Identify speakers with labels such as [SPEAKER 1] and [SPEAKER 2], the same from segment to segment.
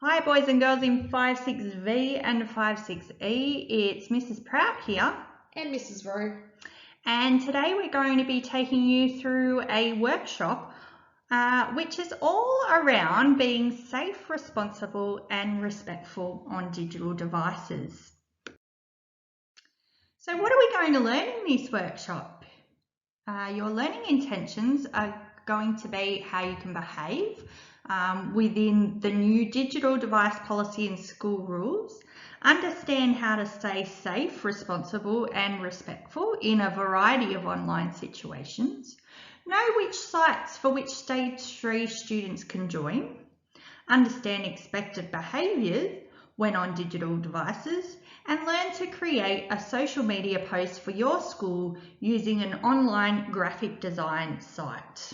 [SPEAKER 1] Hi boys and girls in 56V and 56E, it's Mrs. Prout here.
[SPEAKER 2] And Mrs. Rowe.
[SPEAKER 1] And today we're going to be taking you through a workshop which is all around being safe, responsible and respectful on digital devices. So what are we going to learn in this workshop? Your learning intentions are going to be how you can behave within the new digital device policy and school rules, understand how to stay safe, responsible and respectful in a variety of online situations, know which sites for which stage 3 students can join, understand expected behaviours when on digital devices, and learn to create a social media post for your school using an online graphic design site.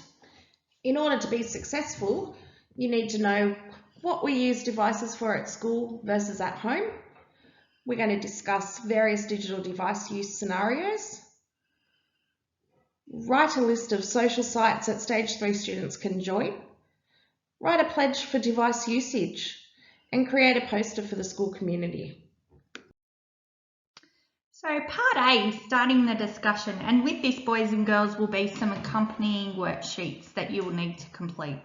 [SPEAKER 2] In order to be successful, you need to know what we use devices for at school versus at home. We're going to discuss various digital device use scenarios, write a list of social sites that stage 3 students can join, write a pledge for device usage, and create a poster for the school community.
[SPEAKER 1] So part A is starting the discussion, and with this boys and girls will be some accompanying worksheets that you will need to complete.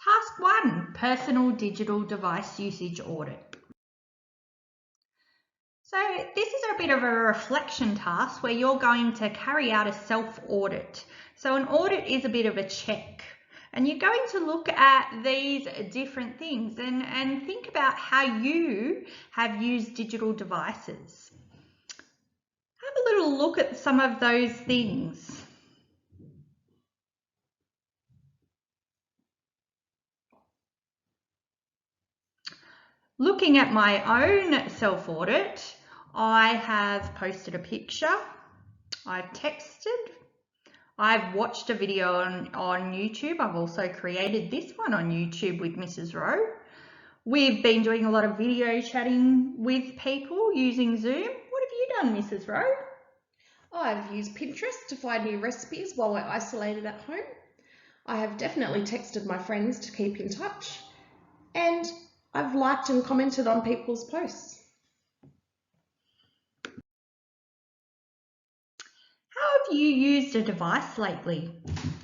[SPEAKER 1] Task 1, personal digital device usage audit. So this is a bit of a reflection task where you're going to carry out a self-audit. So an audit is a bit of a check. And you're going to look at these different things and think about how you have used digital devices. Have a little look at some of those things. Looking at my own self-audit, I have posted a picture, I've texted, I've watched a video on YouTube. I've also created this one on YouTube with Mrs. Rowe. We've been doing a lot of video chatting with people using Zoom. What have you done, Mrs. Rowe?
[SPEAKER 2] I've used Pinterest to find new recipes while we're isolated at home. I have definitely texted my friends to keep in touch. And I've liked and commented on people's posts.
[SPEAKER 1] How have you used a device lately?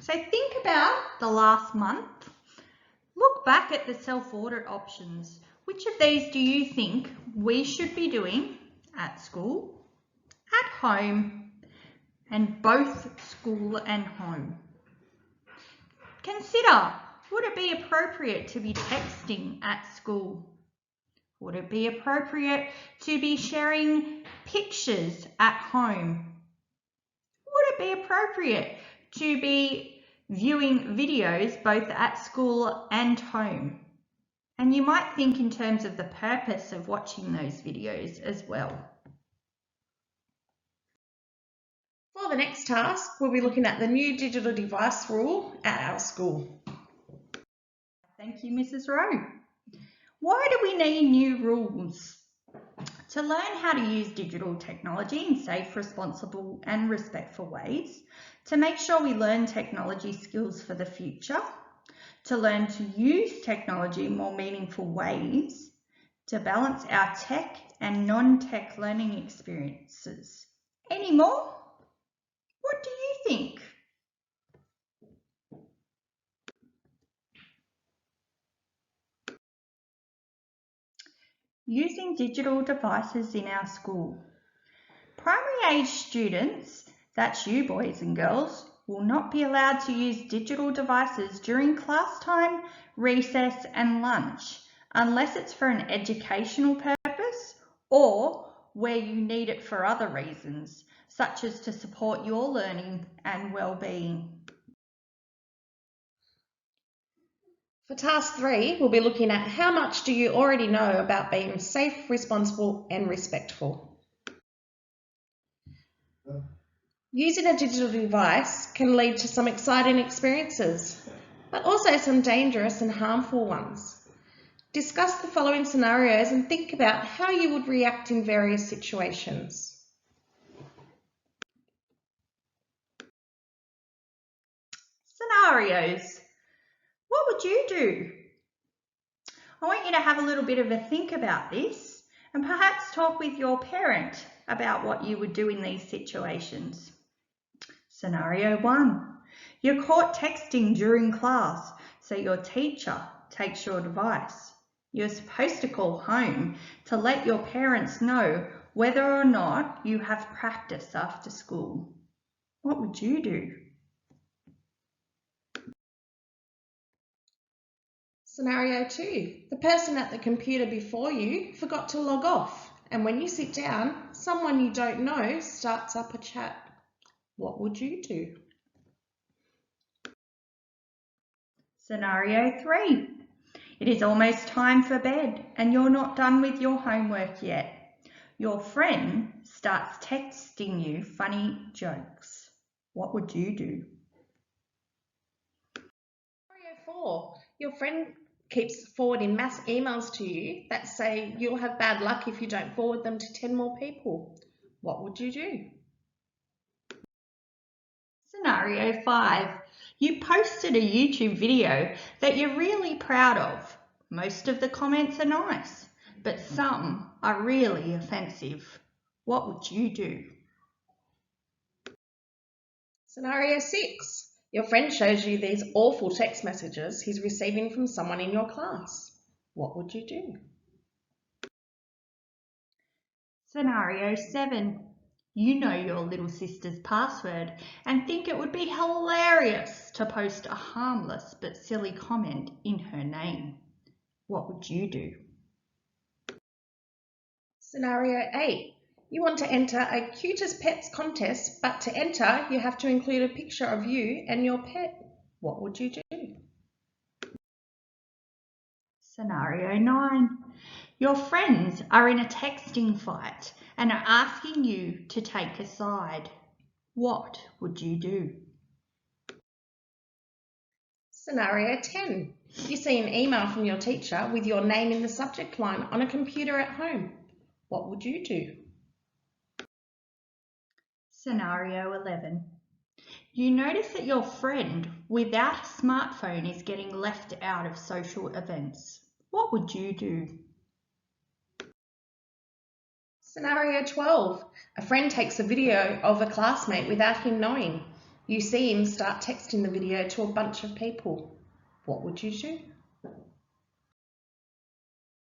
[SPEAKER 1] So think about the last month. Look back at the self-audit options. Which of these do you think we should be doing at school, at home, and both school and home? Consider, would it be appropriate to be texting at school? Would it be appropriate to be sharing pictures at home? Would it be appropriate to be viewing videos both at school and home? And you might think in terms of the purpose of watching those videos as well.
[SPEAKER 2] For the next task, we'll be looking at the new digital device rule at our school.
[SPEAKER 1] Thank you, Mrs. Rowe. Why do we need new rules? To learn how to use digital technology in safe, responsible and respectful ways, to make sure we learn technology skills for the future, to learn to use technology in more meaningful ways, to balance our tech and non-tech learning experiences. Any more? What do you think? Using digital devices in our school. Primary age students, that's you boys and girls, will not be allowed to use digital devices during class time, recess and lunch unless it's for an educational purpose or where you need it for other reasons, such as to support your learning and well-being.
[SPEAKER 2] For task 3, we'll be looking at how much do you already know about being safe, responsible and respectful. Using a digital device can lead to some exciting experiences, but also some dangerous and harmful ones. Discuss the following scenarios and think about how you would react in various situations.
[SPEAKER 1] Scenarios. What would you do? I want you to have a little bit of a think about this and perhaps talk with your parent about what you would do in these situations. Scenario 1. You're caught texting during class, so your teacher takes your device. You're supposed to call home to let your parents know whether or not you have practice after school. What would you do?
[SPEAKER 2] Scenario 2. The person at the computer before you forgot to log off, and when you sit down, someone you don't know starts up a chat. What would you do?
[SPEAKER 1] Scenario 3. It is almost time for bed and you're not done with your homework yet. Your friend starts texting you funny jokes. What would you do?
[SPEAKER 2] Scenario 4. Your friend keeps forwarding mass emails to you that say you'll have bad luck if you don't forward them to 10 more people. What would you do?
[SPEAKER 1] Scenario 5. You posted a YouTube video that you're really proud of. Most of the comments are nice, but some are really offensive. What would you do?
[SPEAKER 2] Scenario 6. Your friend shows you these awful text messages he's receiving from someone in your class. What would you do?
[SPEAKER 1] Scenario 7. You know your little sister's password and think it would be hilarious to post a harmless but silly comment in her name. What would you do?
[SPEAKER 2] Scenario 8. You want to enter a cutest pets contest, but to enter you have to include a picture of you and your pet. What would you do?
[SPEAKER 1] Scenario 9. Your friends are in a texting fight and are asking you to take a side. What would you do?
[SPEAKER 2] Scenario 10. You see an email from your teacher with your name in the subject line on a computer at home. What would you do?
[SPEAKER 1] Scenario 11. You notice that your friend without a smartphone is getting left out of social events. What would you do?
[SPEAKER 2] Scenario 12. A friend takes a video of a classmate without him knowing. You see him start texting the video to a bunch of people. What would you do?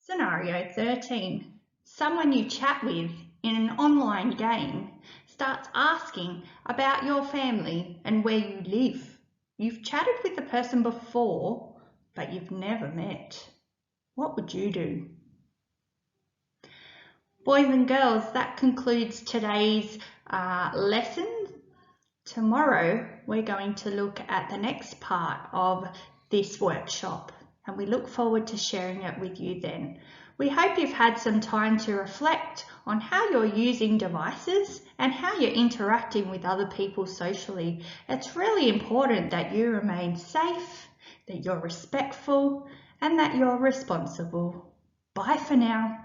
[SPEAKER 1] Scenario 13. Someone you chat with in an online game starts asking about your family and where you live. You've chatted with the person before, but you've never met. What would you do? Boys and girls, that concludes today's lesson. Tomorrow we're going to look at the next part of this workshop and we look forward to sharing it with you then. We hope you've had some time to reflect on how you're using devices and how you're interacting with other people socially. It's really important that you remain safe, that you're respectful, and that you're responsible. Bye for now.